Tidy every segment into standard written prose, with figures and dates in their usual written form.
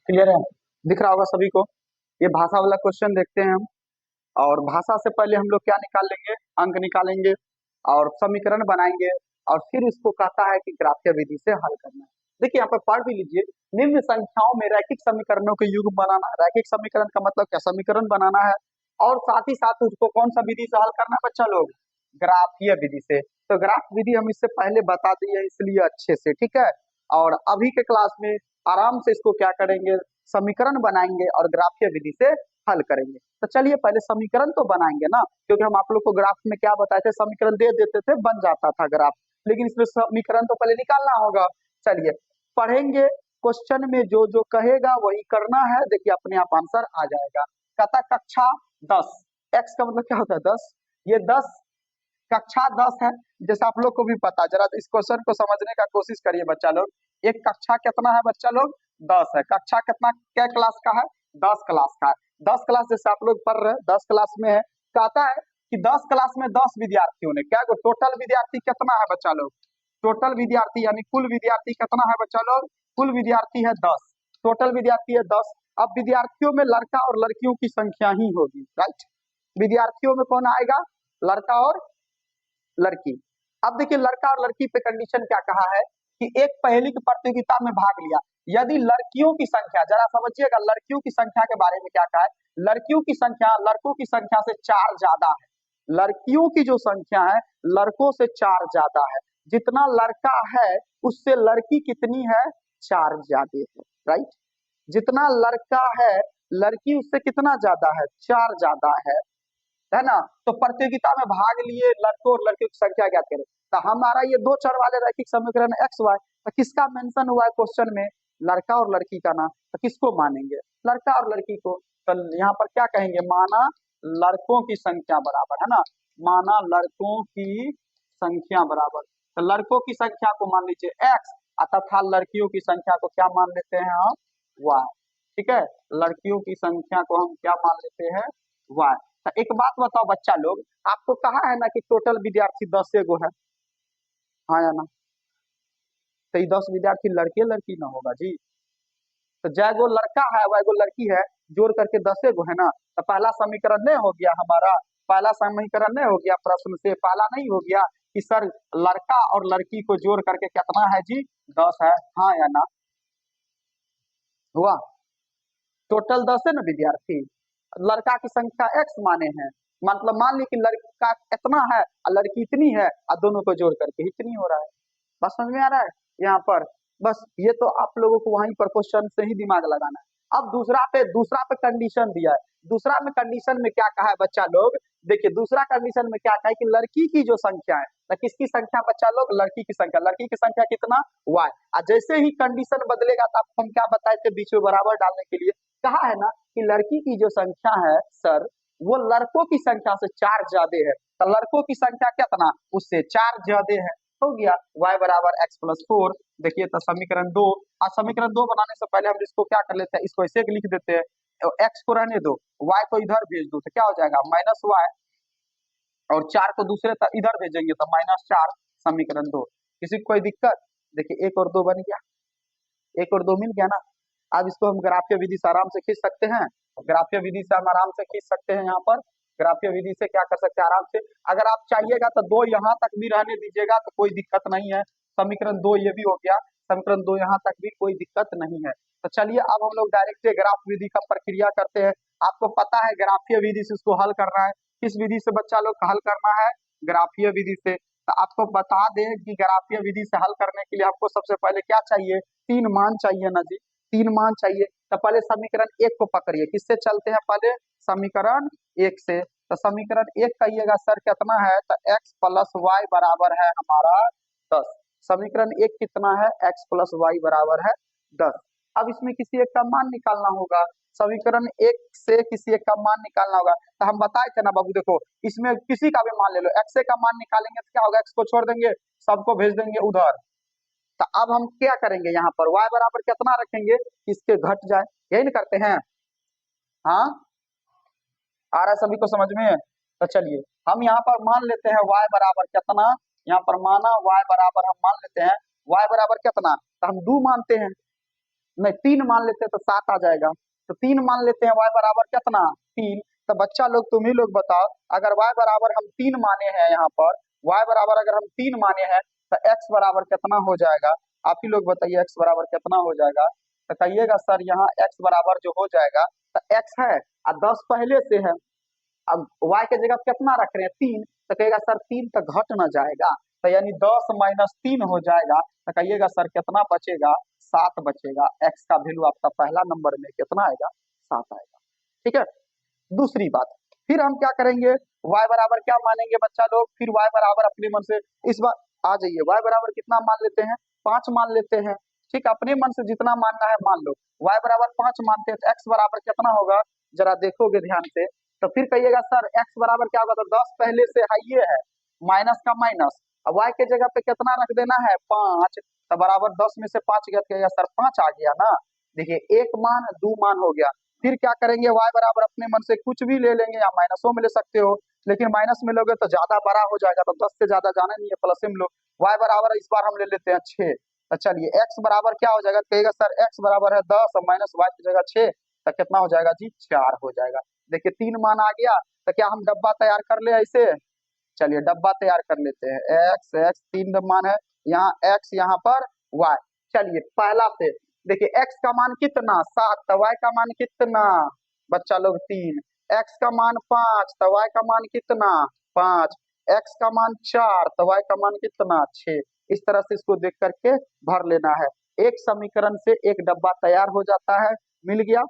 Clear है? दिख रहा होगा सभी को। ये भाषा वाला क्वेश्चन देखते हैं हम। और भाषा से पहले हम लोग क्या निकाल लेंगे, अंक निकालेंगे और समीकरण बनाएंगे, और फिर इसको कहता है कि ग्राफ्य विधि से हल करना है। देखिए यहाँ पर पढ़ भी लीजिए, निम्न संख्याओं में रैखिक समीकरणों के युग्म बनाना। रैखिक समीकरण का मतलब क्या, समीकरण बनाना है, और साथ ही साथ उसको कौन सा विधि से हल करना है बच्चा लोग, ग्राफीय विधि से। तो ग्राफ विधि हम इससे पहले बता दिए इसलिए अच्छे से, ठीक है। और अभी के क्लास में आराम से इसको क्या करेंगे, समीकरण बनाएंगे और ग्राफीय विधि से हल करेंगे। तो चलिए पहले समीकरण तो बनाएंगे ना, क्योंकि हम आप लोग को ग्राफ में क्या बताए थे, समीकरण दे देते थे बन जाता था ग्राफ, लेकिन इसमें समीकरण तो पहले निकालना होगा। चलिए पढ़ेंगे, क्वेश्चन में जो जो कहेगा वही करना है। देखिए अपने आप आंसर आ जाएगा। कहता कक्षा 10, एक्स का मतलब क्या होता है 10, ये 10 कक्षा 10 है, जैसे आप लोग को भी पता। जरा इस क्वेश्चन को समझने का कोशिश करिए बच्चा लोग। एक कक्षा कितना है बच्चा लोग, 10 है। कक्षा कितना, क्या क्लास का है, 10 क्लास का है। 10 क्लास जैसे आप लोग पढ़ रहे हैं 10 क्लास में है। कहता है कि 10 क्लास में 10 विद्यार्थियों ने क्या, टोटल विद्यार्थी कितना है बच्चा लोग, टोटल विद्यार्थी यानी कुल विद्यार्थी कितना है बच्चा लोग, कुल विद्यार्थी है 10, टोटल विद्यार्थी है 10। अब विद्यार्थियों में लड़का और लड़कियों की संख्या ही होगी, राइट। विद्यार्थियों में कौन आएगा, लड़का और लड़की। अब देखिए लड़का और लड़की पे कंडीशन क्या कहा है कि एक पहेली की प्रतियोगिता में भाग लिया, यदि लड़कियों की संख्या, जरा समझिएगा लड़कियों की संख्या के बारे में क्या कहा है, लड़कियों की संख्या लड़कों की संख्या से 4 ज्यादा है। लड़कियों की जो संख्या है लड़कों से 4 ज्यादा है। जितना लड़का है उससे लड़की कितनी है, 4 ज्यादा है, राइट। जितना लड़का है लड़की उससे कितना ज्यादा है, 4 ज्यादा है ना। तो प्रतियोगिता में भाग लिए लड़कों और लड़कियों की संख्या ज्ञात करें। तो हमारा ये दो चर वाले रैखिक समीकरण एक्स वाई, तो किसका मेंशन हुआ है क्वेश्चन में, लड़का और लड़की का ना। तो किसको मानेंगे, लड़का और लड़की को। तो यहाँ पर क्या कहेंगे, माना लड़कों की संख्या बराबर, है ना, माना लड़कों की संख्या बराबर। तो लड़कों की संख्या को मान लीजिए एक्स, तथा लड़कियों की संख्या को क्या मान लेते हैं हम, वाई। ठीक है, लड़कियों की संख्या को हम क्या मान लेते हैं, वाई। तो एक बात बताओ बच्चा लोग, आपको कहा है ना कि टोटल विद्यार्थी 10 गो है, हाँ या ना। तो ये 10 विद्यार्थी लड़के लड़की ना होगा जी। तो जय गो लड़का है वह गो लड़की है, जोड़ करके 10 गो है ना। तो पहला समीकरण नहीं हो गया हमारा, पहला समीकरण नहीं हो गया, प्रश्न से पहला नहीं हो गया कि सर लड़का और लड़की को जोड़ करके कितना है जी, 10 है, हाँ या ना। हुआ, टोटल 10 है ना विद्यार्थी, लड़का की संख्या एक्स माने हैं, मतलब मान ली कि लड़का इतना है और लड़की इतनी है, और दोनों को जोड़ करके इतनी हो रहा है। बस समझ में आ रहा है यहाँ पर। बस ये तो आप लोगों को वहीं पर क्वेश्चन से ही दिमाग लगाना है। अब दूसरा पे कंडीशन दिया है। दूसरा में कंडीशन में क्या कहा है बच्चा लोग, देखिए दूसरा कंडीशन में क्या कहा है कि लड़की की जो संख्या है, तो किसकी संख्या बच्चा लोग, लड़की की संख्या। लड़की की संख्या कितना, वाई। और जैसे ही कंडीशन बदलेगा तो आपको हम क्या बताए थे, बीच में बराबर डालने के लिए कहा है ना कि लड़की की जो संख्या है सर, वो लड़कों की संख्या से 4 ज्यादा है। तो लड़कों की संख्या कितना, उससे 4 ज्यादा है। हो गया y बराबर एक्स प्लस 4। देखिए तो समीकरण 2, और समीकरण 2 बनाने से पहले हम इसको क्या कर लेते हैं, इसको ऐसे लिख देते हैं, एक्स को रहने दो, y को इधर भेज दो, तो क्या हो जाएगा माइनस वाई, और 4 को दूसरे इधर भेजेंगे तो -4, समीकरण 2। किसी को कोई दिक्कत, देखिए 1 और 2 बन गया, 1 और 2 मिल गया ना। अब इसको हम ग्राफीय विधि से आराम से खींच सकते हैं, ग्राफीय विधि से हम आराम से खींच सकते हैं। यहाँ पर ग्राफीय विधि से क्या कर सकते हैं आराम से, अगर आप चाहिएगा तो 2 यहाँ तक भी रहने दीजिएगा तो कोई दिक्कत नहीं है। समीकरण 2 ये भी हो गया, समीकरण 2 यहाँ तक भी कोई दिक्कत नहीं है। तो चलिए अब हम लोग डायरेक्ट ग्राफ विधि का प्रक्रिया करते हैं। आपको पता है ग्राफीय विधि से इसको हल करना है, किस विधि से बच्चा लोग हल करना है, ग्राफीय विधि से। तो आपको बता दें कि ग्राफीय विधि से हल करने के लिए आपको सबसे पहले क्या चाहिए, 3 मान चाहिए ना जी, 3 मान चाहिए। तो पहले समीकरण 1 को पकड़िए, किससे चलते हैं पहले, समीकरण 1 से। तो समीकरण 1 कहिएगा सर कितना है, तो x प्लस वाई बराबर है हमारा 10। समीकरण 1 कितना है, x प्लस वाई बराबर है 10। अब इसमें किसी एक का मान निकालना होगा, समीकरण 1 से किसी एक का मान निकालना होगा। तो हम बताए थे ना बाबू, देखो इसमें किसी का भी मान ले लो, x का मान निकालेंगे तो क्या होगा, x को छोड़ देंगे, सबको भेज देंगे उधर। तो अब हम क्या करेंगे, यहाँ पर y बराबर कितना रखेंगे, इसके घट जाए, यही ना करते हैं। हाँ आ रहा है सभी को समझ में। तो चलिए हम यहाँ पर मान लेते हैं y बराबर कितना, यहाँ पर माना y बराबर हम मान लेते हैं y बराबर कितना, तो हम 2 मानते हैं, नहीं 3 मान लेते हैं तो 7 आ जाएगा। तो 3 मान लेते हैं, y बराबर कितना 3। तो बच्चा लोग तुम ही लोग बताओ, अगर y बराबर हम 3 माने हैं यहाँ पर, y बराबर अगर हम 3 माने हैं तो x बराबर कितना हो जाएगा? आप ही लोग बताइए x बराबर कितना हो जाएगा? तो कहिएगा सर यहाँ x बराबर जो हो जाएगा, तो x है और 10 पहले से है, अब y के जगह कितना रख रहे हैं 3, तो कहेगा सर 3 तो घट ना जाएगा, तो यानी 10 माइनस 3 हो जाएगा। तो कहिएगा सर कितना बचेगा? 7 बचेगा। x का वैल्यू आपका पहला नंबर में कितना आएगा? 7 आएगा। ठीक है। दूसरी बात, फिर हम क्या करेंगे, y बराबर क्या मानेंगे बच्चा लोग, फिर y बराबर अपने मन से इस बार आ जाइए, y बराबर कितना मान लेते हैं? 5 मान लेते हैं। ठीक, अपने मन से जितना मानना है मान लो। y बराबर 5 मानते हैं तो x बराबर कितना होगा? जरा देखोगे ध्यान से तो फिर कहिएगा सर x बराबर क्या होगा? तो 10 पहले से है, ये है माइनस का माइनस, अब y के जगह पे कितना रख देना है? 5। तो बराबर 10 में से 5 गया, कहिएगा सर 5 आ गया ना। देखिए एक मान दो मान हो गया। फिर क्या करेंगे, y बराबर अपने मन से कुछ भी ले लेंगे या माइनसों में ले सकते हो, लेकिन माइनस में लोगे तो ज्यादा बड़ा हो जाएगा, तो 10 से ज्यादा जाना नहीं है, प्लस में लो। y बराबर इस बार हम ले लेते हैं 6। तो चलिए x बराबर क्या हो जाएगा? कहेगा सर x बराबर है 10 और माइनस y की जगह 6, तो कितना हो जाएगा जी? 4 हो जाएगा। देखिए 3 मान आ गया, तो क्या हम डब्बा तैयार कर ले ऐसे? चलिए डब्बा तैयार कर लेते हैं। एक्स एक्स 3 मान है, यहाँ x यहाँ पर y। चलिए पहला से देखिए x का मान कितना 7, तो y का मान कितना बच्चा लोग 3, x का मान 5 तो y का मान कितना 5, x का मान 4 तो y का मान कितना 6। इस तरह से इसको देख करके भर लेना है। एक समीकरण से एक डब्बा तैयार हो जाता है, मिल गया।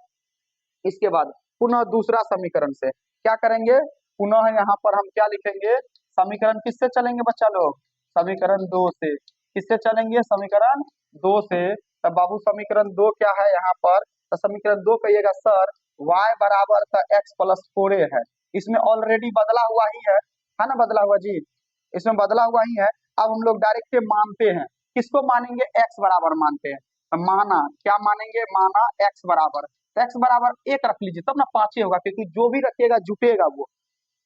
इसके बाद पुनः दूसरा समीकरण से क्या करेंगे, पुनः यहाँ पर हम क्या लिखेंगे, समीकरण किससे चलेंगे बच्चा लोग? समीकरण 2 से। किससे चलेंगे? समीकरण 2 से। तब बाबू समीकरण 2 क्या है यहाँ पर? तो समीकरण 2 कहिएगा सर y बराबर तो x प्लस 4a है, इसमें ऑलरेडी बदला हुआ ही है ना, बदला हुआ जी, इसमें बदला हुआ ही है। अब हम लोग डायरेक्ट मानते हैं, किसको मानेंगे? x बराबर मानते हैं। तो माना क्या मानेंगे? माना x बराबर, तो x बराबर 1 रख लीजिए तब ना 5 ही होगा, क्योंकि जो भी रखिएगा जुटेगा वो।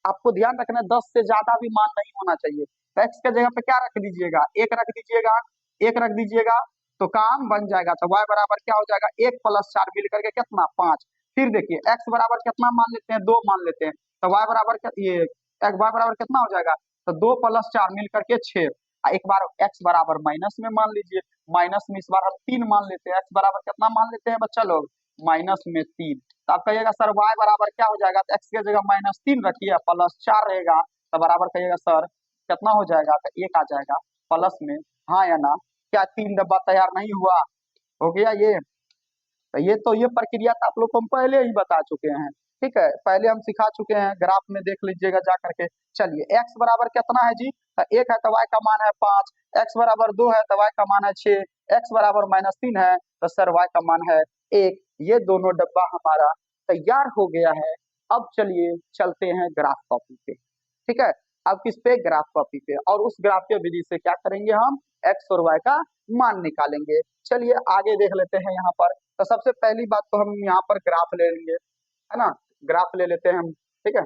आपको ध्यान रखना 10 से ज्यादा भी मान नहीं होना चाहिए। तो x के जगह पे क्या रख दीजिएगा? 1 रख दीजिएगा, 1 रख दीजिएगा तो काम बन जाएगा। तो y बराबर क्या हो जाएगा? 1 प्लस 4 मिल करके कितना 5। फिर देखिए x बराबर कितना मान लेते हैं? 2 मान लेते हैं। तो y बराबर ये y बराबर कितना हो जाएगा? तो 2 प्लस 4 मिल करके 6। एक बार x बराबर माइनस में मान लीजिए, माइनस में इस बार हम 3 मान लेते हैं। x बराबर कितना मान लेते हैं बच्चा लोग? माइनस में 3। तो आप कहिएगा सर y बराबर क्या हो जाएगा? तो x की जगह -3 रखिए, प्लस 4 रहेगा, तो बराबर कहिएगा सर कितना हो जाएगा? तो 1 आ जाएगा प्लस में। हाँ या ना? क्या 3 डब्बा तैयार नहीं हुआ? हो गया ये। तो ये प्रक्रिया तो आप लोग को हम पहले ही बता चुके हैं। ठीक है, पहले हम सिखा चुके हैं, ग्राफ में देख लीजिएगा जा करके। चलिए x बराबर कितना है जी? तो 1 है तो y का मान है 5, x बराबर 2 है तो y का मान है 6, x बराबर -3 है तो सर y का मान है 1। ये दोनों डब्बा हमारा तैयार हो गया है। अब चलिए चलते हैं ग्राफ कॉपी पे। ठीक है, अब किस पे? ग्राफ कॉपी पे। और उस ग्राफ के विधि से क्या करेंगे, हम x और y का मान निकालेंगे। चलिए आगे देख लेते हैं यहाँ पर। तो सबसे पहली बात तो हम यहाँ पर ग्राफ ले लेंगे, है ना, ग्राफ ले लेते हैं हम। ठीक है,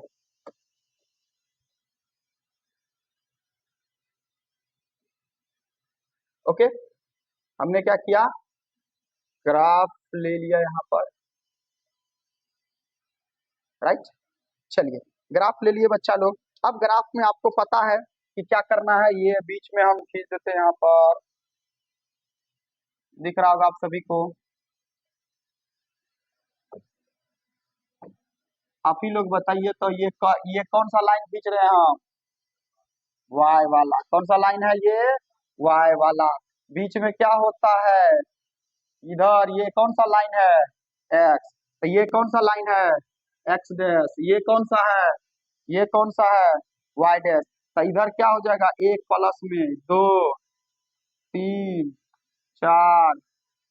ओके, हमने क्या किया, ग्राफ ले लिया यहाँ पर, राइट। चलिए ग्राफ ले लिए बच्चा लोग। अब ग्राफ में आपको पता है कि क्या करना है, ये बीच में हम खींच देते हैं, यहाँ पर दिख रहा होगा आप सभी को। आप ही लोग बताइए तो ये कौन सा लाइन खींच रहे हैं हम? वाई वाला। कौन सा लाइन है ये? वाई वाला। बीच में क्या होता है? इधर ये कौन सा लाइन है? एक्स। तो ये कौन सा लाइन है? X dash. ये कौन सा है? ये कौन सा है? Y dash. तो इधर क्या हो जाएगा? 1 प्लस में 2, 3, 4,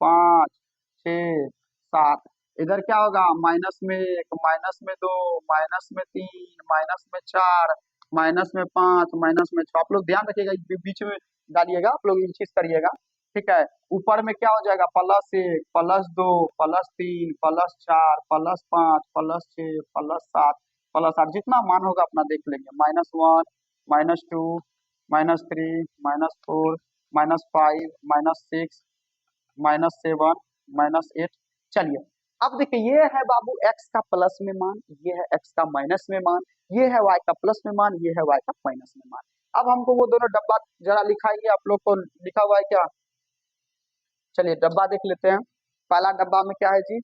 5, 6, 7। इधर क्या होगा? माइनस में 1, माइनस में 2, माइनस में 3, माइनस में 4, माइनस में 5, माइनस में 6। आप लोग ध्यान रखिएगा, बीच में डालिएगा, आप लोग इन चीज करिएगा। ठीक है, ऊपर में क्या हो जाएगा? +1, +2, +3, +4, +5, +6, +7, +8। जितना मान होगा अपना देख लेंगे। -1, -2, -3, -4, -5, -6, -7, -8। चलिए अब देखिए ये है बाबू x का प्लस में मान, ये है x का माइनस में मान, ये है y का प्लस में मान, ये है y का माइनस में मान। अब हमको वो दोनों डब्बा जरा लिखाइए, आप लोग को लिखा हुआ है क्या? चलिए डब्बा देख लेते हैं। पहला डब्बा में क्या है जी?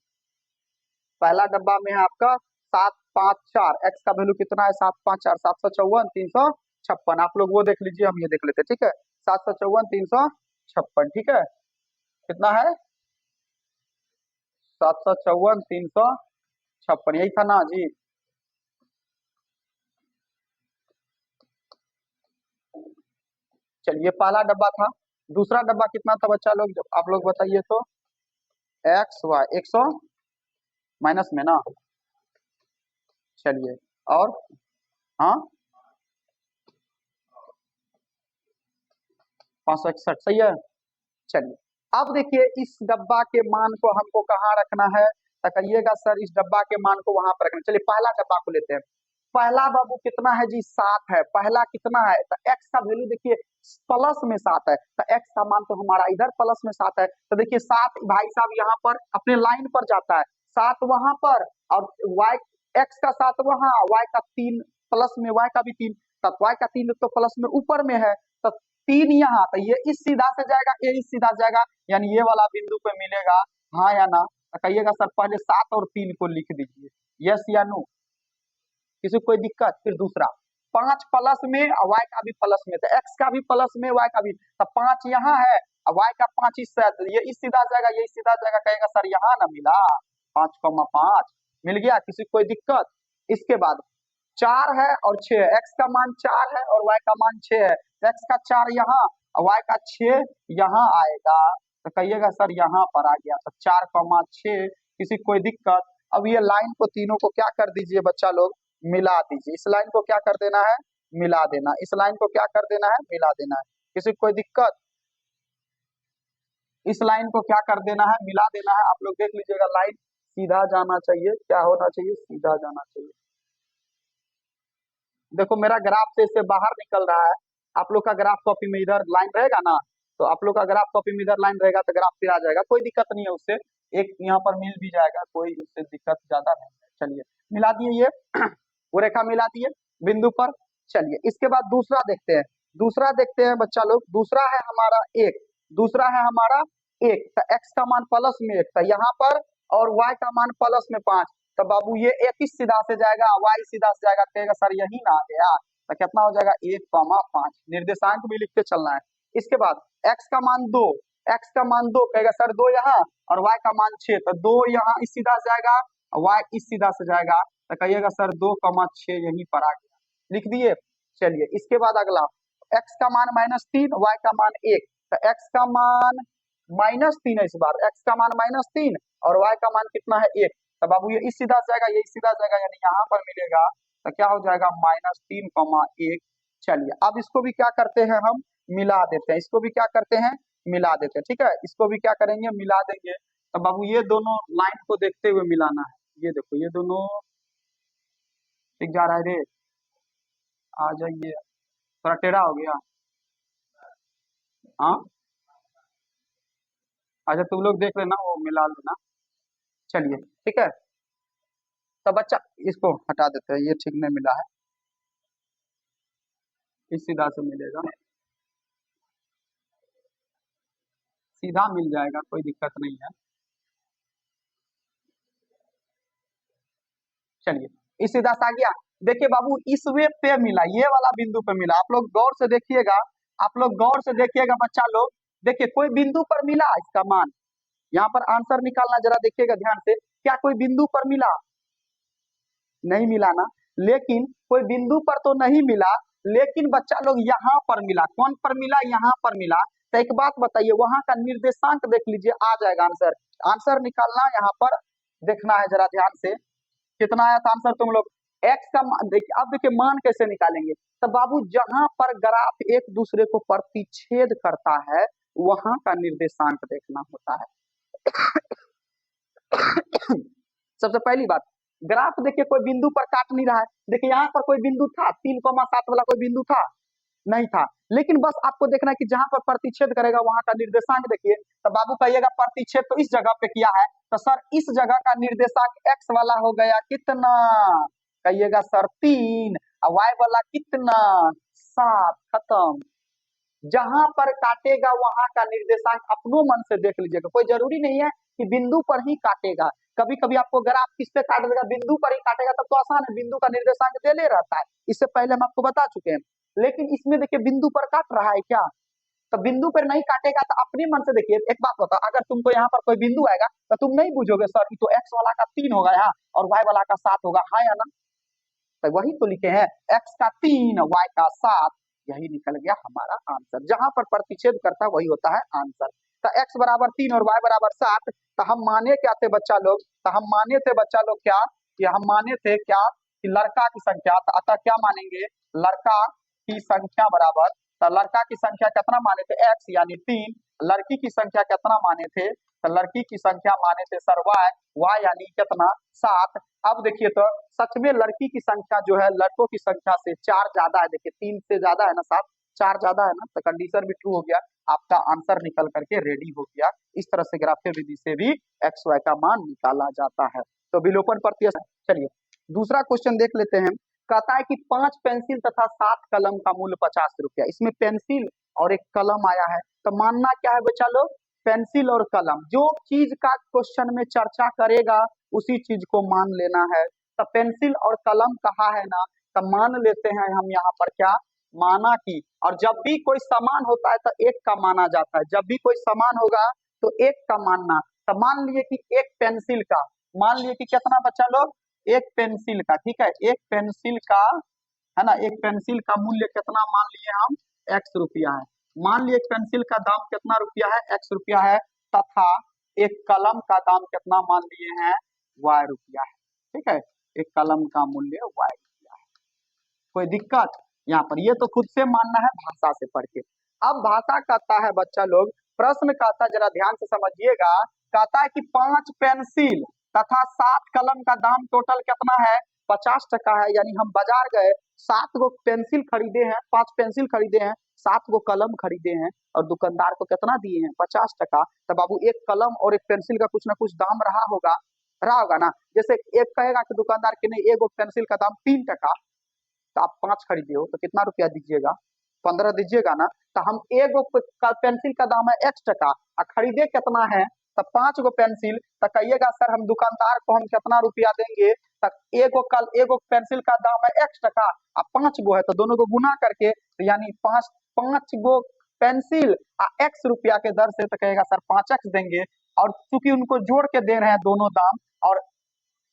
पहला डब्बा में है आपका 754, x का वैल्यू कितना है? 754, 754, 356। आप लोग वो देख लीजिए, हम ये देख लेते हैं, ठीक है। 754, 356, ठीक है। कितना है? 754, 356, यही था ना जी? चलिए पहला डब्बा था। दूसरा डब्बा कितना था बच्चा लोग? जब आप लोग बताइए तो एक्स वाई 100 माइनस में ना। चलिए और हाँ 561 सही है। चलिए अब देखिए इस डब्बा के मान को हमको कहाँ रखना है? तो कहिएगा सर इस डब्बा के मान को वहां पर रखना। चलिए पहला डब्बा को लेते हैं। पहला बाबू कितना है जी? 7 है। पहला कितना है? तो x का वैल्यू देखिए प्लस में 7 है, तो x का मान तो हमारा इधर प्लस में 7 है। तो देखिए 7 भाई साहब यहाँ पर अपने लाइन पर जाता है, 7 वहां पर, और y x का 7 वहां, y का 3 प्लस में, y का भी 3, तब y का 3 तो प्लस में ऊपर में है, तो 3 यहाँ, तो ये इस सीधा से जाएगा, ये इस सीधा से जाएगा, यानी ये वाला बिंदु पे मिलेगा, हाँ या ना? तो कहिएगा सर पहले 7 और 3 को लिख दीजिए, यस या नो? किसी को कोई दिक्कत? फिर दूसरा 5 प्लस में और y का भी प्लस में, तो x का भी प्लस में, y का भी, तो 5 यहाँ है और y का 5 इस है, तो ये इस सीधा जाएगा, ये इस सीधा जाएगा, कहेगा सर यहाँ ना मिला, 5,5 मिल गया, किसी को कोई दिक्कत? इसके बाद 4 है और 6 है, x का मान 4 है और y का मान 6 है, तो x का 4 यहाँ और y का 6 यहाँ आएगा, तो कहिएगा सर यहाँ पर आ गया, तो 4,6, किसी को कोई दिक्कत? अब ये लाइन को तीनों को क्या कर दीजिए बच्चा लोग? मिला दीजिए। इस लाइन को क्या कर देना है? मिला देना। इस लाइन को क्या कर देना है? मिला देना है। किसी को कोई दिक्कत? इस लाइन को क्या कर देना है? मिला देना है। आप लोग देख लीजिएगा, लाइन सीधा जाना चाहिए, क्या होना चाहिए? सीधा जाना चाहिए। देखो मेरा ग्राफ से इससे बाहर निकल रहा है, आप लोग का ग्राफ कॉपी में इधर लाइन रहेगा ना, तो आप लोग का ग्राफ कॉपी में इधर लाइन रहेगा तो ग्राफ फिर आ जाएगा, कोई दिक्कत नहीं है उससे, एक यहाँ पर मिल भी जाएगा, कोई उससे दिक्कत ज्यादा नहीं है। चलिए मिला दिए ये वो रेखा मिला दिए बिंदु पर। चलिए इसके बाद दूसरा देखते हैं। दूसरा देखते हैं बच्चा लोग। दूसरा है हमारा 1, दूसरा है हमारा 1, तो x का मान प्लस में 1 था यहाँ पर, और y का मान प्लस में 5, तो बाबू ये 1 इस सीधा से जाएगा, y सीधा से जाएगा, कहेगा सर यही ना आ गया, तो कितना हो जाएगा? 1,5, निर्देशांक भी लिखते चलना है। इसके बाद x का मान 2, x का मान 2, कहेगा सर 2 यहाँ और y का मान 6, तो 2 यहाँ इस सीधा से जाएगा, y इस सीधा से जाएगा, तो कहिएगा सर 2,6 यहीं पर आ गया, लिख दिए। चलिए इसके बाद अगला x का मान -3, y का मान 1, तो x का मान -3 है इस बार, x का मान -3 और y का मान कितना है? 1, तो बाबू ये इस सीधा से जाएगा, ये इस सीधा से जाएगा, यानी यहाँ पर मिलेगा, तो क्या हो जाएगा? -3,1। चलिए अब इसको भी क्या करते हैं हम? मिला देते हैं। इसको भी क्या करते हैं? मिला देते हैं, ठीक है। इसको भी क्या करेंगे? मिला देंगे। तो बाबू ये दोनों लाइन को देखते हुए मिलाना है, ये देखो ये दोनों ठीक जा रहा है रे, आ जाइए, थोड़ा टेढ़ा हो गया, हाँ अच्छा तुम लोग देख लेना, वो मिला लेना। चलिए ठीक है, तो बच्चा इसको हटा देते हैं, ये ठीक नहीं मिला है, इस सीधा से मिलेगा, सीधा मिल जाएगा, कोई दिक्कत नहीं है। चलिए इस सीधा से आ गया। देखिए बाबू इस वे पे मिला, ये वाला बिंदु पे मिला, आप लोग गौर से देखिएगा, आप लोग गौर से देखिएगा बच्चा लोग, देखिए कोई बिंदु पर मिला इसका मान, यहाँ पर आंसर निकालना जरा देखिएगा ध्यान से, क्या कोई बिंदु पर मिला? नहीं मिला ना। लेकिन कोई बिंदु पर तो नहीं मिला, लेकिन बच्चा लोग यहाँ पर मिला, कौन पर मिला? यहाँ पर मिला। तो एक बात बताइए, वहां का निर्देशांक देख लीजिए, आ जाएगा आंसर। आंसर निकालना यहाँ पर देखना है जरा ध्यान से, कितना आया था आंसर तुम लोग? x का देखिए, अब देखिए मान कैसे निकालेंगे, तो बाबू जहां पर ग्राफ एक दूसरे को प्रतिच्छेद करता है वहां का निर्देशांक देखना होता है। सबसे पहली बात, ग्राफ देखिए कोई बिंदु पर काट नहीं रहा है, देखिए यहाँ पर कोई बिंदु था, 3,7 वाला कोई बिंदु था? नहीं था। लेकिन बस आपको देखना है कि जहां पर प्रतिच्छेद करेगा वहां का निर्देशांक देखिए। तो बाबू कहिएगा प्रतिच्छेद तो इस जगह पे किया है, तो सर इस जगह का निर्देशांक एक्स वाला हो गया कितना, कहिएगा सर 3, और वाई वाला कितना 7, खत्म। जहां पर काटेगा वहां का निर्देशांक अपनों मन से देख लीजिएगा, कोई जरूरी नहीं है कि बिंदु पर ही काटेगा। कभी कभी आपको ग्राफ किस पे काट देगा, बिंदु पर ही काटेगा, तब तो आसान है, बिंदु का निर्देशांक दे ले रहता है, इससे पहले हम आपको बता चुके हैं। लेकिन इसमें देखिए बिंदु पर काट रहा है क्या, तो बिंदु पर नहीं काटेगा तो अपने मन से देखिए। एक बात बताओ, अगर तुमको यहाँ पर कोई बिंदु आएगा तो तुम नहीं पूछोगे सर ये तो एक्स वाला का 3 होगा यहाँ और वाई वाला का 7 होगा, हाँ या ना, तो वही तो लिखे हैं, एक्स का 3 वाई का 7, यही निकल गया हमारा आंसर। जहां पर प्रतिच्छेद करता है वही होता है आंसर। तो एक्स बराबर 3 और वाई बराबर 7, तो हम माने क्या थे बच्चा लोग, तो हम माने थे बच्चा लोग क्या, कि हम माने थे क्या कि लड़का की संख्या, तो अतः क्या मानेंगे, लड़का की संख्या बराबर, तो लड़का की संख्या कितना माने थे एक्स यानी 3, लड़की की संख्या कितना माने थे, तो लड़की की संख्या माने थे सर वाई, वाई यानी कितना 7। अब देखिए तो सच में लड़की की संख्या जो है लड़कों की संख्या से 4 ज्यादा है, देखिए 3 से ज्यादा है ना 7, 4 ज्यादा है ना, तो कंडीशन भी ट्रू हो गया, आपका आंसर निकल करके रेडी हो गया। इस तरह से ग्राफीय विधि से भी एक्स वाई का मान निकाला जाता है। तो विलोपन प्रत्यय, चलिए दूसरा क्वेश्चन देख लेते हैं। कहता है कि 5 पेंसिल तथा 7 कलम का मूल्य 50 रुपया, इसमें पेंसिल और एक कलम आया है, तो मानना क्या है बच्चा लोग, पेंसिल और कलम, जो चीज का क्वेश्चन में चर्चा करेगा उसी चीज को मान लेना है। तो पेंसिल और कलम कहा है ना, तो मान लेते हैं हम यहाँ पर क्या, माना कि, और जब भी कोई समान होता है तो एक का माना जाता है, जब भी कोई समान होगा तो एक का मानना। तो मान लिए कि एक पेंसिल का, मान लिए कि कितना बच्चा लोग, एक पेंसिल का, ठीक है, एक पेंसिल का है ना, एक पेंसिल का मूल्य कितना मान लिए हम, एक्स रुपया है। मान लिए एक पेंसिल का दाम कितना रुपया है, एक्स रुपया है, तथा एक कलम का दाम कितना मान लिए हैं, वाई रुपया है, ठीक है, एक कलम का मूल्य वाई रुपया है। कोई दिक्कत यहाँ पर, ये तो खुद से मानना है भाषा से पढ़ के। अब भाषा कहता है बच्चा लोग, प्रश्न कहता है, जरा ध्यान से समझिएगा, कहता है कि 5 पेंसिल तथा 7 कलम का दाम टोटल कितना है, 50 टका है। यानी हम बाजार गए, 7 गो पेंसिल खरीदे हैं, 5 पेंसिल खरीदे हैं, 7 गो कलम खरीदे हैं, और दुकानदार को कितना दिए हैं, 50 टका। तो बाबू एक कलम और एक पेंसिल का कुछ ना कुछ दाम रहा होगा ना। जैसे एक कहेगा कि दुकानदार के नहीं, एक पेंसिल का दाम 3 टका, तो आप 5 खरीदे हो तो कितना रुपया दीजिएगा, 15 दीजिएगा ना। तो हम एक पेंसिल का दाम है x टका, और खरीदे कितना है, तो 5 गो पेंसिल, तो कहिएगा सर हम दुकानदार को हम कितना रुपया देंगे, तो एक पेंसिल का दाम है x टका, और 5 गो है तो दोनों को गुना करके, तो यानी 5 गो पेंसिल x रुपया के दर से, तो कहेगा सर 5x देंगे। और चूंकि उनको जोड़ के दे रहे हैं दोनों दाम, और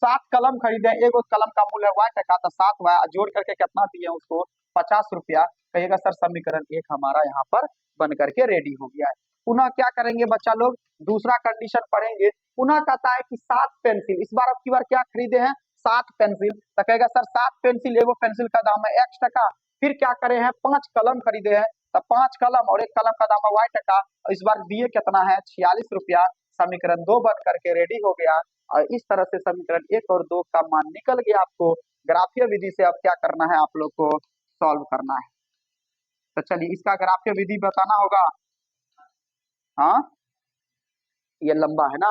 7 कलम खरीदे, एक कलम का मूल्य वाई टका, तो 7 वाई जोड़ करके कितना दिए उसको, 50 रुपया, कहिएगा सर समीकरण 1 हमारा यहाँ पर बन करके रेडी हो गया है। पुनः क्या करेंगे बच्चा लोग, दूसरा कंडीशन पढ़ेंगे। पुनः कहता है कि 7 पेंसिल, इस बार अब की बार क्या खरीदे हैं, 7 पेंसिल, तो कहेगा सर 7 पेंसिल, एगो पेंसिल का दाम है x टका, फिर क्या करे हैं, 5 कलम खरीदे हैं, तो 5 कलम और एक कलम का दाम है y टका, इस बार दिए कितना है 46 रुपया, समीकरण 2 बन करके रेडी हो गया। और इस तरह से समीकरण 1 और 2 का मान निकल गया। आपको ग्राफीय विधि से अब क्या करना है, आप लोग को सॉल्व करना है। तो चलिए इसका ग्राफीय विधि बताना होगा, हाँ ये लंबा है ना,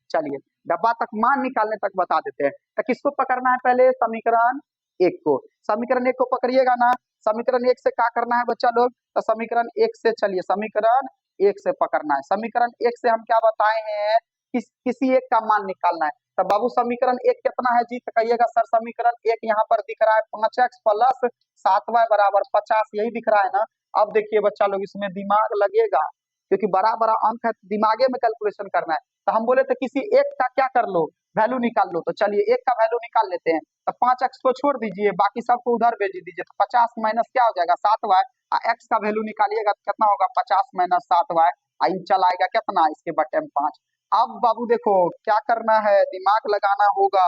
चलिए डब्बा तक मान निकालने तक बता देते हैं। तो किसको पकड़ना है, पहले समीकरण 1 को, समीकरण 1 को पकड़िएगा ना। समीकरण 1 से क्या करना है बच्चा लोग, तो समीकरण 1 से, चलिए समीकरण 1 से पकड़ना है। समीकरण 1 से हम क्या बताए हैं, किसी एक का मान निकालना है। तो बाबू समीकरण 1 कितना है जी, तो कहिएगा सर समीकरण 1 यहाँ पर दिख रहा है 5x प्लस 7y बराबर 50, यही दिख रहा है ना। अब देखिए बच्चा लोग इसमें दिमाग लगेगा, क्योंकि बड़ा बड़ा अंक है, दिमागे में कैलकुलेशन करना है। तो हम बोले थे किसी एक का क्या कर लो, वैल्यू निकाल लो, तो चलिए एक का वैल्यू निकाल लेते हैं। तो 5x को छोड़ दीजिए, बाकी सबको उधर भेज दीजिए, तो 50 माइनस क्या हो जाएगा 7y, x का वैल्यू निकालिएगा तो कितना होगा 50 माइनस 7y, आई चल आएगा कितना, इसके बटे में 5। अब बाबू देखो क्या करना है, दिमाग लगाना होगा,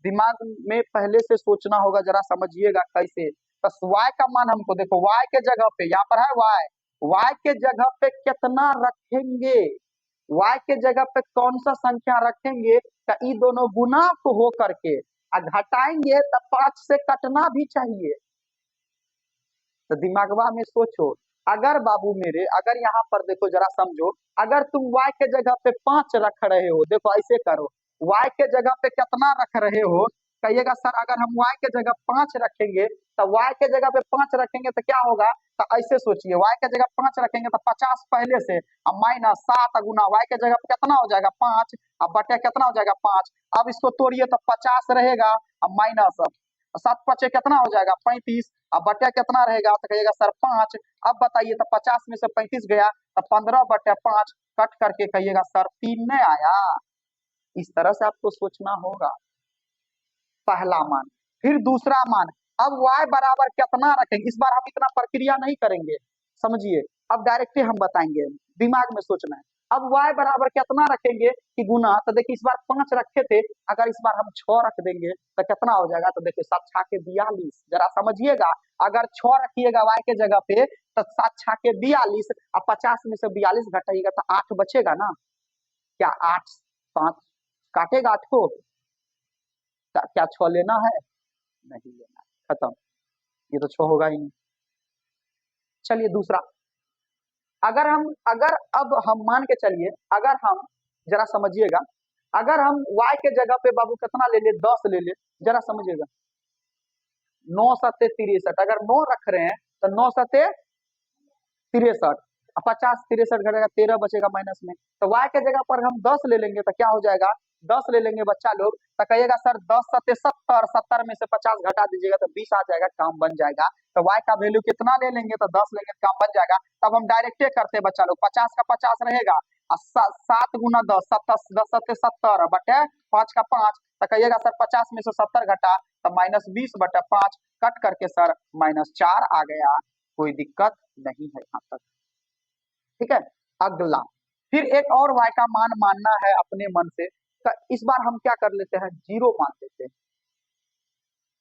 दिमाग में पहले से सोचना होगा, जरा समझिएगा कैसे। बस y का मान हमको देखो, y के जगह पे यहाँ पर है y के जगह पे कितना रखेंगे, y के जगह पे कौन सा संख्या रखेंगे, तो ये दोनों गुना को हो करके घटाएंगे, तो 5 से कटना भी चाहिए, तो दिमागवा में सोचो, अगर बाबू मेरे, अगर यहाँ पर देखो जरा समझो, अगर तुम y के जगह पे 5 रख रहे हो, देखो ऐसे करो, y के जगह पे कितना रख रहे हो, कहिएगा सर अगर हम y के जगह 5 रखेंगे, तो y के जगह पे 5 रखेंगे तो क्या होगा, तो ऐसे सोचिए, y के जगह 5 रखेंगे तो 50 पहले से, अब माइनस 7 गुना y के जगह पे कितना हो जाएगा 5, अब बटे कितना हो जाएगा 5, अब इसको तोड़िए तो 50 रहेगा, अब माइनस 7 × 5 कितना हो जाएगा 35, अब बटे कितना रहेगा, तो कहिएगा सर 5, अब बताइए तो 50 में से 35 गया तो 15/5, कट करके कहिएगा सर 3 नहीं आया। इस तरह से आपको सोचना होगा, पहला मान, फिर दूसरा मान, अब y बराबर कितना रखेंगे, इस बार हम इतना प्रक्रिया नहीं करेंगे, समझिए, अब डायरेक्टली हम बताएंगे, दिमाग में सोचना है, अब y बराबर कितना रखेंगे कि गुना, तो देखिए इस बार 5 रखे थे, अगर इस बार हम 6 रख देंगे तो कितना हो जाएगा, तो देखिए 7 छाके 42, जरा समझिएगा, अगर 6 रखिएगा y के जगह पे तो 7 छाके 42, अब 50 में से 42 घटाइएगा तो 8 बचेगा ना, क्या 8 5 काटेगा 8 को, क्या 6 लेना है, नहीं लेना, खत्म, ये तो 6 होगा ही नहीं। चलिए दूसरा, अगर अब हम मान के चलिए, अगर हम जरा समझिएगा, अगर हम y के जगह पे बाबू कितना ले ले 10 ले ले, जरा समझिएगा, 9 सत्ते 63, अगर 9 रख रहे हैं तो 9 सत्ते 63, 50 63 घटेगा 13 बचेगा माइनस में, तो y के जगह पर हम 10 ले लेंगे तो क्या हो जाएगा, 10 ले लेंगे बच्चा लोग, तो कहिएगा सर 10 सत्ते 70, 70 में से 50 घटा दीजिएगा तो 20 आ जाएगा, काम बन जाएगा, तो y का वैल्यू कितना ले लेंगे, तो 10 लेंगे तो काम बन जाएगा, तब हम डायरेक्टे करते हैं बच्चा लोग, 50 का 50 रहेगा, 7 गुना 10 10 सत्ते 70 बटे 5 का 5, तो कहिएगा सर 50 में से 70 घटा तो -20/5, कट करके सर -4 आ गया, कोई दिक्कत नहीं है यहाँ तक, ठीक है। अगला, फिर एक और y का मान मानना है अपने मन से, तो इस बार हम क्या कर लेते हैं, 0 मान लेते हैं,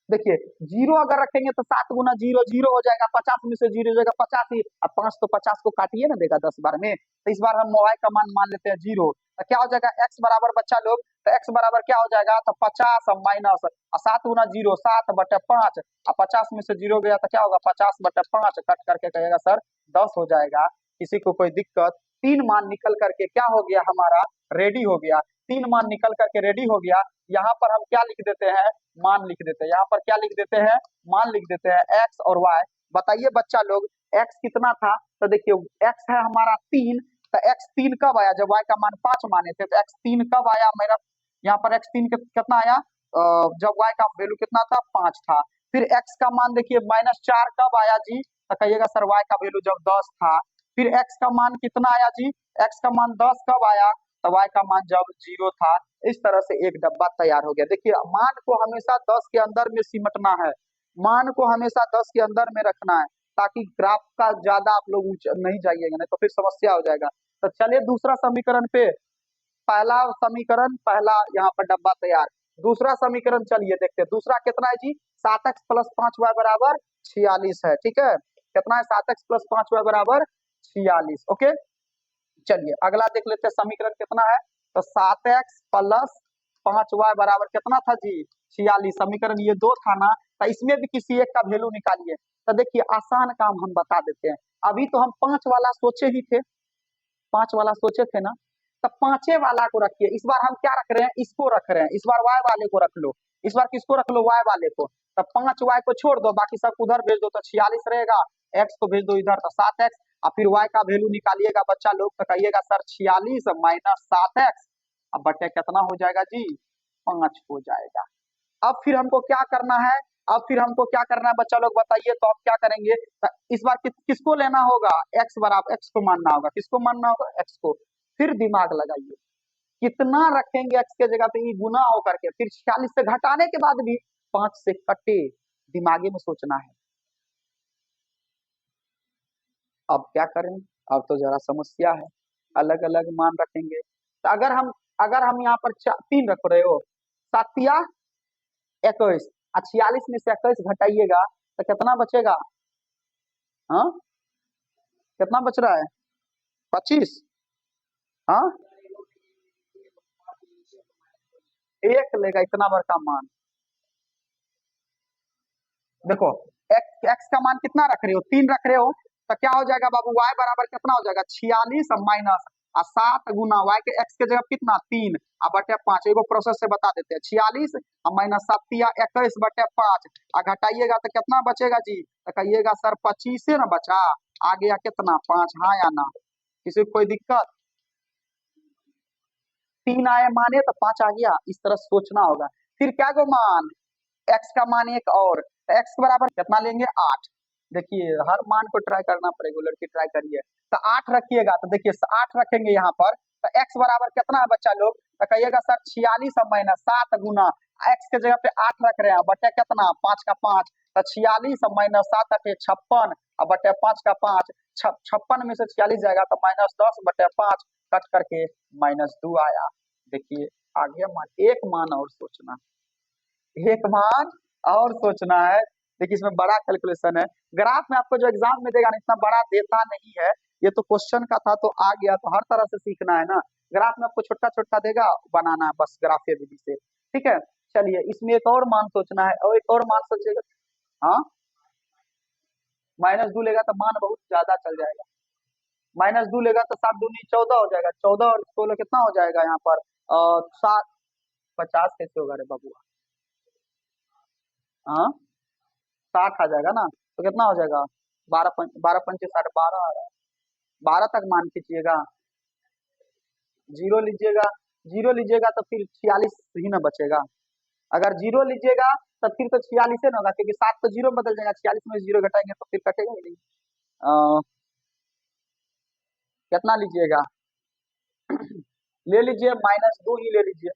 देखिए 0 अगर रखेंगे तो 7 गुना 0 0 हो जाएगा, 50 में से 0 हो जाएगा 50 ही, अब 5 तो 50 को काटिए ना देगा 10 बार में, तो इस बार हम y का मान मान लेते हैं 0, तो क्या हो जाएगा x बराबर बच्चा लोग, तो x बराबर क्या हो जाएगा, तो 50 माइनस 7 गुना 0 7/5, अब 50 में से 0 गया तो क्या होगा 50/5, कट करके कहेगा सर 10 हो जाएगा, किसी को कोई दिक्कत, 3 मान निकल करके क्या हो गया हमारा, रेडी हो गया, 3 मान निकल करके रेडी हो गया, यहाँ पर हम क्या लिख देते हैं, मान लिख देते हैं, यहाँ पर क्या लिख देते हैं, मान लिख देते हैं, x और y, बताइए बच्चा लोग x कितना था, तो देखिए x है हमारा 3, तो x 3 कब आया, जब y का मान 5 माने थे, तो x 3 कब आया मेरा, यहाँ पर x 3 कितना आया, जब y का वैल्यू कितना था 5 था, फिर x का मान देखिए -4 कब आया जी, तो कहिएगा सर y का वैल्यू जब 10 था, फिर x का मान कितना आया जी, x का मान 10 कब आया, तो y का मान जब 0 था, इस तरह से एक डब्बा तैयार हो गया। देखिए मान को हमेशा 10 के अंदर में सिमटना है, मान को हमेशा 10 के अंदर में रखना है, ताकि ग्राफ का ज्यादा आप लोग नहीं जाइएगा, नहीं तो फिर समस्या हो जाएगा। तो चलिए दूसरा समीकरण पे, पहला समीकरण, पहला यहाँ पर डब्बा तैयार, दूसरा समीकरण चलिए देखते हैं, दूसरा कितना है जी, 7x + 5y = 46 है, ठीक है, कितना है 7x + 5y = 46, ओके। चलिए अगला देख लेते हैं, समीकरण कितना है, तो 7x + 5y बराबर कितना था जी 46, समीकरण ये 2 था ना, तो इसमें भी किसी एक का वैल्यू निकालिए, तो देखिए आसान काम हम बता देते हैं, अभी तो हम 5 वाला सोचे ही थे, 5 वाला सोचे थे ना, तो 5 वाला को रखिए, इस बार हम क्या रख रहे हैं, इसको रख रहे हैं, इस बार y वाले को रख लो, इस बार किसको रख लो, y वाले को, तो 5y को छोड़ दो, बाकी सब उधर भेज दो तो 46 रहेगा, x को भेज दो इधर तो 7x, और फिर y का वैल्यू निकालिएगा बच्चा लोग, तो कहिएगा सर 46 - 7x, अब बटे कितना हो जाएगा जी 5 हो जाएगा। अब फिर हमको क्या करना है, अब फिर हमको क्या करना है बच्चा लोग बताइए, तो अब क्या करेंगे, तो इस बार किसको लेना होगा, x बराबर, x को मानना होगा, किसको मानना होगा, x को, फिर दिमाग लगाइए, कितना रखेंगे x के जगह पे, ये गुना होकर के, फिर 46 से घटाने के बाद भी 5 से कटे, दिमागी में सोचना है। अब क्या करें, अब तो जरा समस्या है, अलग अलग मान रखेंगे, तो अगर हम यहाँ पर 3 रख रहे हो, 7 21, 46 में से 21 घटाइएगा तो कितना बचेगा, हाँ कितना बच रहा है 25, हाँ 1 लेगा इतना बड़का मान, देखो एक्स का मान कितना रख रहे हो, 3 रख रहे हो, तो क्या हो जाएगा बाबू, y बराबर कितना हो जाएगा 46 माइनस 7 गुना y के x के जगह कितना 3 अब बटे 5। एगो प्रोसेस से बता देते हैं, 46 माइनस 7 या 21 बटे 5 घटाइएगा तो कितना बचेगा जी, तो कहिएगा सर 25 से ना बचा, आ गया कितना 5, हाँ या ना, किसी को कोई दिक्कत, 3 आए माने तो 5 आ गया, इस तरह सोचना होगा। फिर क्या गो मान, x का मान एक और, तो x बराबर कितना लेंगे 8। देखिए हर मान को ट्राई करना पड़ेगा, लड़की ट्राई करिए, तो 8 रखिएगा, तो देखिए 8 रखेंगे यहाँ पर, तो x बराबर कितना है बच्चा लोग, तो कहिएगा सर 46 माइनस 7 गुना x के जगह पे 8 रख रहे हैं, बटे कितना 5 का 5, तो 46 माइनस 7 अटे 56 और बटे 5 का 5, 56 में से 46 जाएगा तो माइनस 10 बटे 5 कट करके -2 आया। देखिए आ गया मान, एक मान और सोचना, एक मान और सोचना है। देखिए इसमें बड़ा कैलकुलेशन है, ग्राफ में आपको जो एग्जाम में देगा ना इतना बड़ा देता नहीं है, ये तो क्वेश्चन का था तो आ गया, तो हर तरह से सीखना है ना, ग्राफ में आपको छोटा छोटा देगा बनाना है बस ग्राफिया विधि से, ठीक है। चलिए इसमें एक और मान सोचना है, और एक और मान सोचेगा, हाँ -2 लेगा तो मान बहुत ज्यादा चल जाएगा, -2 लेगा तो 7 दूनी 14 हो जाएगा, 14 और 16 कितना हो जाएगा यहाँ पर 7, 50 कैसे होगा रे बबुआ, हाँ 60 आ जाएगा ना, तो कितना हो जाएगा 12 पंचे 60, 12 आ रहा है, 12 तक मान खींचिएगा, जीरो लीजिएगा, जीरो लीजिएगा तो फिर 46 ही ना बचेगा, अगर जीरो लीजिएगा तो फिर तो 46 ना होगा, क्योंकि 7 तो जीरो बदल जाएगा, 46 में जीरो घटाएंगे तो फिर कटेगा ही नहीं। कितना लीजिएगा ले लीजिए -2 ही ले लीजिए,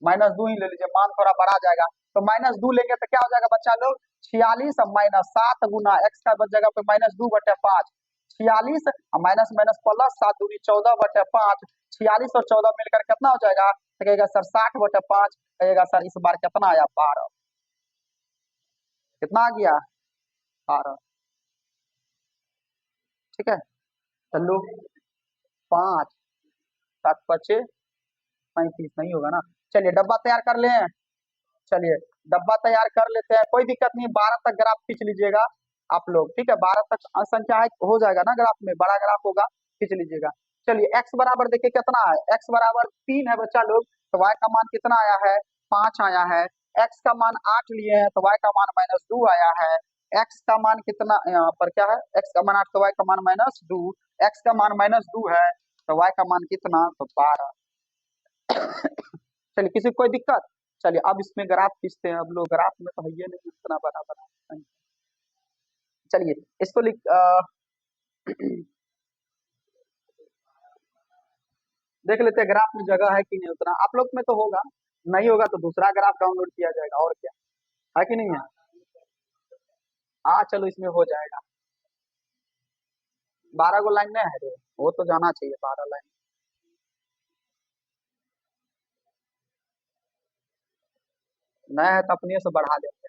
-2 ही ले लीजिए, मान थोड़ा बढ़ा जाएगा, तो -2 लेंगे तो क्या हो जाएगा बच्चा लोग 46 माइनस 7 गुना x का बच जाएगा -2 बटे 5, 46 माइनस माइनस प्लस 7 दूनी 14 बटे 5, 46 और 14 मिलकर कितना हो जाएगा, तो कहेगा सर 60 बटे 5, कहेगा सर इस बार कितना आया 12, कितना आ गया 12, ठीक है। चलो 5 7 बचे 35 नहीं होगा ना, चलिए डब्बा तैयार कर लें, चलिए डब्बा तैयार कर लेते हैं, कोई दिक्कत नहीं, 12 तक ग्राफ खींच लीजिएगा आप लोग, ठीक है 12 तक संख्या है हो जाएगा ना, ग्राफ में बड़ा ग्राफ होगा, खींच लीजिएगा। चलिए x बराबर देखिए कितना है, x बराबर 3 है बच्चा लोग, तो y का मान कितना आया है 5 आया है, x का मान 8 लिए हैं तो y का मान -2 आया है, x का मान कितना यहाँ पर क्या है, x का मान 8 तो y का मान -2, x का मान -2 है तो y का मान कितना तो 12। चलिए किसी को कोई दिक्कत, चलिए अब इसमें ग्राफ खींचते हैं, अब लोग ग्राफ में तो है ये नहीं इतना बड़ा बड़ा, चलिए इसको देख लेते हैं ग्राफ में जगह है कि नहीं, उतना आप लोग में तो होगा, नहीं होगा तो दूसरा ग्राफ डाउनलोड किया जाएगा, और क्या है कि नहीं है, चलो इसमें हो जाएगा, 12 गो लाइन नहीं है रे, वो तो जाना चाहिए 12 लाइन, नया है तो अपने से बढ़ा देंगे।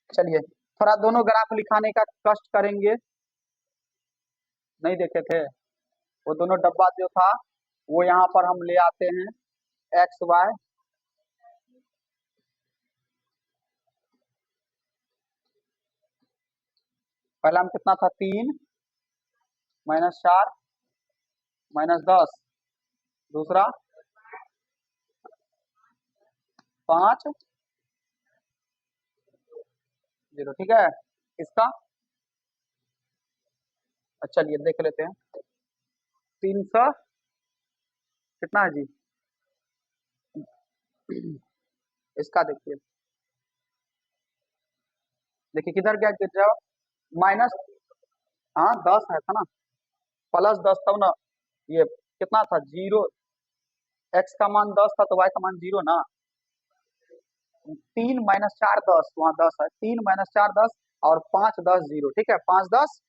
चलिए थोड़ा दोनों ग्राफ लिखाने का कष्ट करेंगे, नहीं देखे थे वो दोनों डब्बा जो था वो यहाँ पर हम ले आते हैं, एक्स वाई, पहला में कितना था 3 -4 -10, दूसरा 5 0, ठीक है इसका, चलिए देख लेते हैं 300 कितना है जी, इसका देखिए, देखिए किधर गया गिर जाओ, माइनस, हाँ 10 है था ना, +10 तब ना, ये कितना था 0, x का मान 10 था तो y का मान 0 ना, 3 -4 10, वहाँ 10 है, 3 -4 10 और 5 10 0, ठीक है 5 10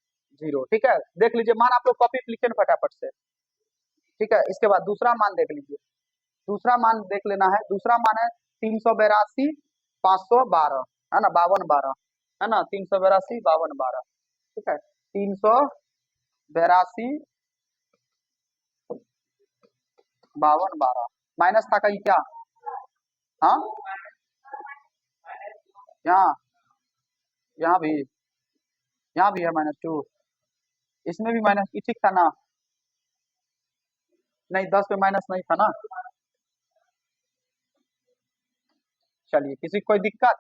0, ठीक है देख लीजिए मान, आप लोग कॉपी लिखे ना फटाफट से, ठीक है। इसके बाद दूसरा मान देख लीजिए, दूसरा मान देख लेना है, दूसरा मान है 382 512, है ना 52 12, है ना 382 52 12, ठीक है 382 52 12, माइनस था कहीं क्या, हाँ यहाँ यहाँ भी, यहाँ भी है -2, इसमें भी माइनस, ठीक था ना? नहीं, 10 पे माइनस नहीं था ना? चलिए, किसी को कोई दिक्कत?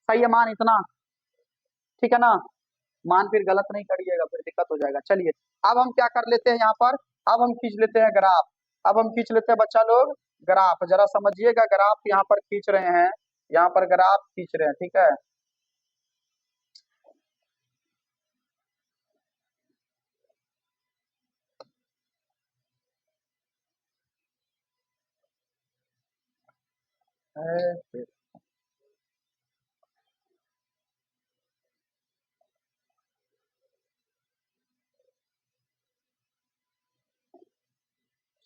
सही है मान इतना, ठीक है ना? मान फिर गलत नहीं करिएगा, फिर दिक्कत हो जाएगा। चलिए, अब हम क्या कर लेते हैं यहाँ पर, अब हम खींच लेते हैं ग्राफ। अब हम खींच लेते हैं बच्चा लोग ग्राफ, जरा समझिएगा, ग्राफ यहाँ पर खींच रहे हैं, यहाँ पर ग्राफ खींच रहे हैं, ठीक है? ऐसे,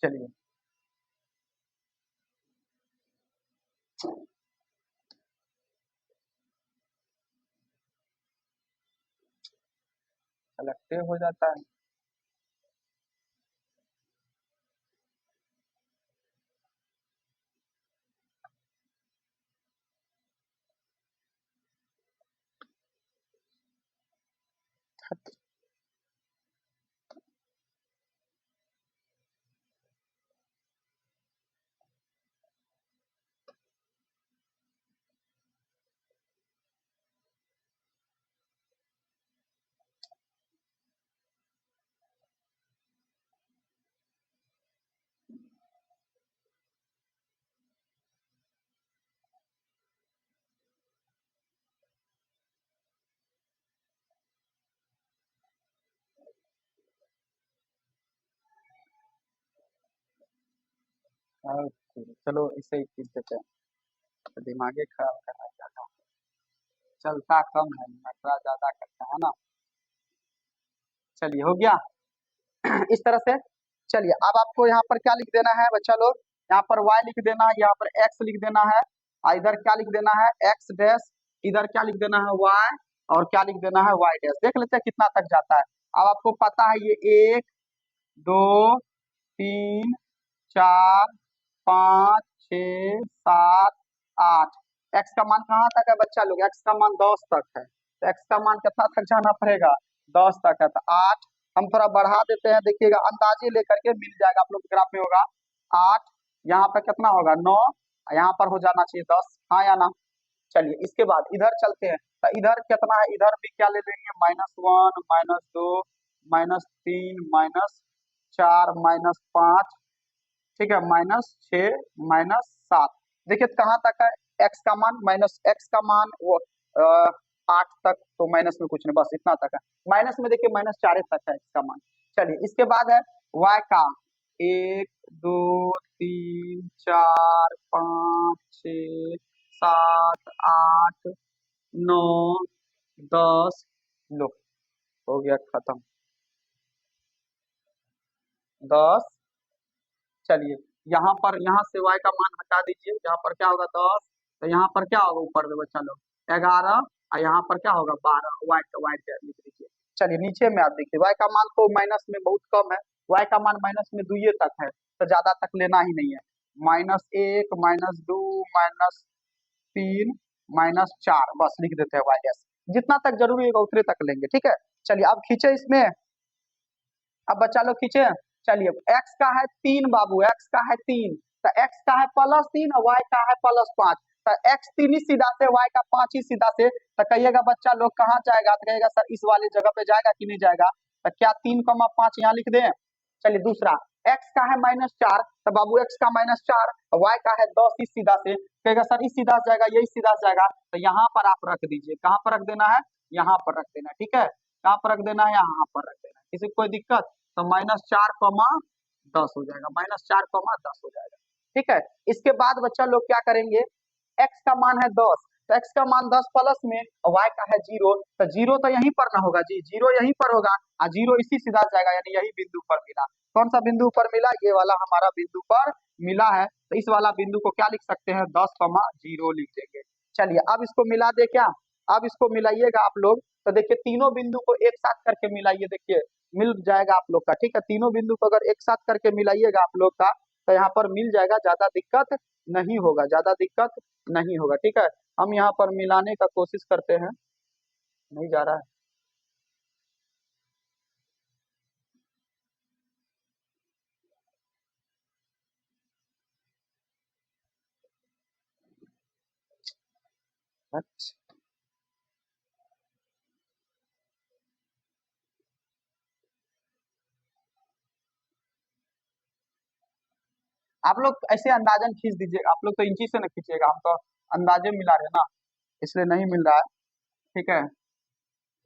चलिए, सेलेक्टिव हो जाता है। ओके, चलो इसे ही खींच देते हैं, तो दिमागे खराब करना ज्यादा, चलता कम है, नखरा ज्यादा करता है ना? चलिए, हो गया। इस तरह से। चलिए, अब आपको यहाँ पर क्या लिख देना है बच्चा लोग, यहाँ पर y लिख देना है, यहाँ पर x लिख देना है, और इधर क्या लिख देना है, x डैश, इधर क्या लिख देना है y, और क्या लिख देना है y डैश। देख लेते हैं कितना तक जाता है। अब आपको पता है ये 1 2 3 4 5 6 7 8, x का मान कहाँ तक है बच्चा लोग, x का मान 10 तक है, तो x का मान कितना तक जाना पड़ेगा, 10 तक है, तो 8। हम थोड़ा बढ़ा देते हैं, देखिएगा अंदाजे लेकर के मिल जाएगा, आप लोग के ग्राफ में होगा 8, यहाँ पर कितना होगा 9, यहाँ पर हो जाना चाहिए 10, हाँ या ना? चलिए, इसके बाद इधर चलते हैं, तो इधर कितना है, इधर भी क्या ले लेंगे, -1 -2 -3 -4 -5, ठीक है, -6 -7। देखिए कहाँ तक है, एक्स का मान, माइनस एक्स का मान वो 8 तक, तो माइनस में कुछ नहीं, बस इतना तक है। माइनस में देखिए -4 तक है एक्स का मान। चलिए, इसके बाद है वाई का, 1 2 3 4 5 6 7 8 9 10, लो, हो गया खत्म, 10। चलिए, यहाँ पर, यहाँ से y का मान हटा दीजिए, यहाँ पर क्या होगा 10, तो यहाँ पर क्या होगा ऊपर में बच्चा लोग 11, और यहाँ पर क्या होगा 12, y का लिख दीजिए। चलिए, नीचे में आप देखिए y का मान तो माइनस में बहुत कम है, y का मान माइनस में 2 तक है, तो ज्यादा तक लेना ही नहीं है। -1 -2 -3 -4, बस लिख देते हैं y डैश, जितना तक जरूरी होगा उतने तक लेंगे, ठीक है? चलिए, अब खींचे इसमें, अब बच्चा लोग खींचे। चलिए, x का है 3 बाबू, x का है 3, तो x का है +3 और y का है +5, तो x 3 ही सीधा से, y का 5 ही सीधा से, तो कहिएगा बच्चा लोग कहाँ जाएगा, तो कहिएगा सर इस वाली जगह पे जाएगा कि नहीं जाएगा, तो क्या 3, 5 यहाँ लिख दें। चलिए, दूसरा x का है -4, तो बाबू x का -4, y का है 10 इस सीधा से, कहेगा सर इस सीधा से जाएगा, ये इस सीधा से जाएगा, तो यहाँ पर आप रख दीजिए, कहाँ पर रख देना है, यहाँ पर रख देना है, ठीक है? कहाँ पर रख देना है, यहाँ पर रख देना है, किसी को कोई दिक्कत? तो -4, 10 हो जाएगा, -4, 10 हो जाएगा, ठीक है? इसके बाद बच्चा लोग क्या करेंगे, x का मान है 10, तो x का मान 10 प्लस में और y का है 0, तो 0 तो यहीं पर ना होगा जी, 0 यहीं पर होगा, और 0 इसी सीधा जाएगा, यानी यही बिंदु पर मिला। कौन सा बिंदु पर मिला, ये वाला हमारा बिंदु पर मिला है, तो इस वाला बिंदु को क्या लिख सकते हैं, 10, 0 लिख देंगे। चलिए, अब इसको मिला दे क्या, अब इसको मिलाइएगा आप लोग, तो देखिए तीनों बिंदु को एक साथ करके मिलाइए, देखिए मिल जाएगा आप लोग का, ठीक है? तीनों बिंदु को अगर एक साथ करके मिलाइएगा आप लोग का, तो यहाँ पर मिल जाएगा, ज्यादा दिक्कत नहीं होगा, ज्यादा दिक्कत नहीं होगा, ठीक है? हम यहाँ पर मिलाने का कोशिश करते हैं, नहीं जा रहा है। अच्छा, आप लोग ऐसे अंदाजन खींच दीजिए, आप लोग तो इंची से ना खींचिएगा, हम तो अंदाजे मिला रहे हैं ना, इसलिए नहीं मिल रहा है। ठीक है,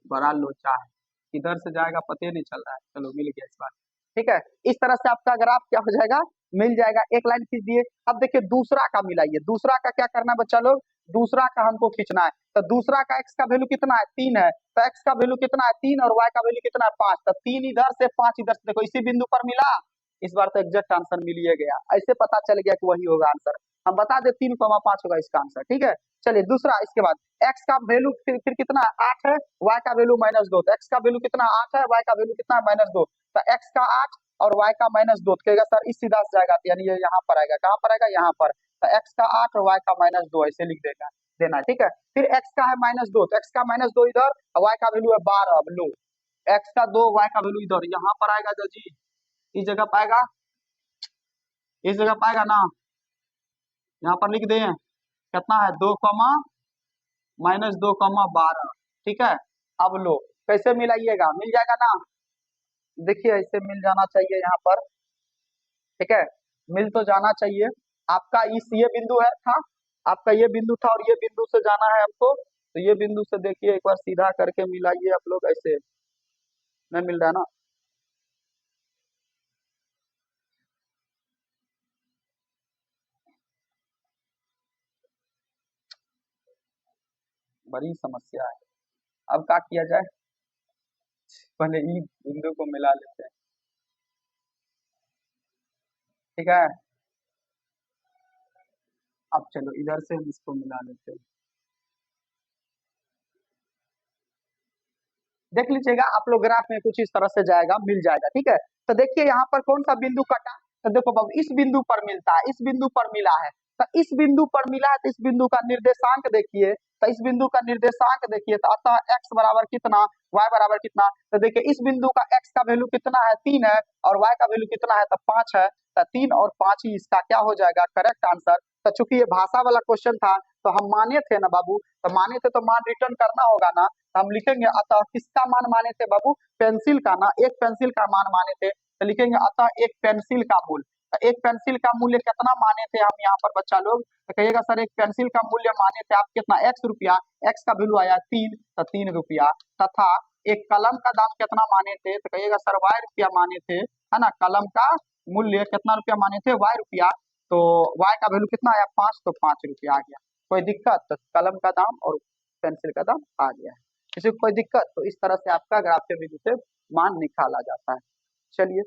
बड़ा लोचा है, किधर से जाएगा पता ही नहीं चल रहा है। चलो मिल गया इस बार। ठीक है, इस तरह से आपका ग्राफ क्या हो जाएगा, मिल जाएगा। एक लाइन खींच दिए। अब देखिए दूसरा का मिलाइए, दूसरा का क्या करना है बच्चा लोग, दूसरा का हमको खींचना है। तो दूसरा का एक्स का वैल्यू कितना है, 3 है, तो एक्स का वैल्यू कितना है 3 और वाई का वैल्यू कितना है 5। तो 3 इधर से 5 इधर से, देखो इसी बिंदु पर मिला। इस बार तो एग्जैक्ट आंसर मिल ही गया, ऐसे पता चल गया कि वही होगा आंसर। हम बता दे 3,5 होगा इसका आंसर। ठीक है, चलिए दूसरा, इसके बाद एक्स का वैल्यू फिर कितना है 8 है, वाई का वैल्यू -2। तो एक्स का वैल्यू कितना 8 है, वाई का वैल्यू कितना है -2। तो एक्स का 8 और वाई का -2, तो कहेगा सर इस सीधा से जाएगा, तो यानी ये यहाँ पर आएगा, कहाँ पर आएगा, यहाँ पर। तो एक्स का 8 और वाई का -2 ऐसे लिख देगा, देना। ठीक है, फिर एक्स का है -2, तो एक्स का -2 इधर और वाई का वैल्यू है 12। अब लो, एक्स का 2, वाई का वैल्यू इधर, यहाँ पर आएगा जो जी, इस जगह पाएगा, इस जगह पाएगा ना, यहाँ पर लिख दें कितना है 2, -2, 12। ठीक है, अब लो कैसे मिलाइएगा, मिल जाएगा ना, देखिए ऐसे मिल जाना चाहिए यहाँ पर। ठीक है, मिल तो जाना चाहिए। आपका इस ये बिंदु है था, आपका ये बिंदु था और ये बिंदु से जाना है हमको, तो ये बिंदु से देखिए एक बार सीधा करके मिलाइए आप लोग, ऐसे नहीं मिल रहा है ना। बड़ी समस्या है, अब क्या किया जाए, पहले ई बिंदु को मिला लेते हैं। ठीक है, अब चलो इधर से हम इसको मिला लेते हैं। देख लीजिएगा आप लोग, ग्राफ में कुछ इस तरह से जाएगा, मिल जाएगा। ठीक है, तो देखिए यहाँ पर कौन सा बिंदु कटा, तो देखो बाबू इस बिंदु पर मिलता है, इस बिंदु पर मिला है। तो इस बिंदु पर मिला है, तो इस बिंदु का निर्देशांक देखिए, तो इस बिंदु का निर्देशांक देखिए, तो अतः एक्स बराबर कितना, वाई बराबर कितना। तो देखिए इस बिंदु का एक्स का वैल्यू कितना है 3 है, और वाई का वैल्यू कितना है तो 5 है। तो 3 और 5 ही इसका क्या हो जाएगा करेक्ट आंसर। तो चूंकि ये भाषा वाला क्वेश्चन था, तो हम माने थे ना बाबू, तो माने थे तो मान रिटर्न करना होगा ना। हम लिखेंगे अतः किसका मान माने थे बाबू, पेंसिल का ना, एक पेंसिल का मान माने थे, तो लिखेंगे अतः एक पेंसिल का मूल्य। तो एक पेंसिल का मूल्य कितना माने थे हम यहाँ पर बच्चा लोग, तो कहिएगा सर एक पेंसिल का मूल्य माने थे आप कितना, एक्स रुपया, एक्स का वैल्यू आया 3, तो 3 रुपया। तथा एक कलम का दाम कितना माने थे, तो कहिएगा सर वाई रुपया माने थे, है ना, कलम का मूल्य कितना रुपया माने थे, वाई रुपया। तो वाई का वैल्यू कितना आया 5, तो 5 रुपया आ गया। कोई दिक्कत, तो कलम का दाम और पेंसिल का दाम आ गया है। किसी को कोई दिक्कत, तो इस तरह से आपका ग्राफ के बिंदु से मान निकाला जाता है। चलिए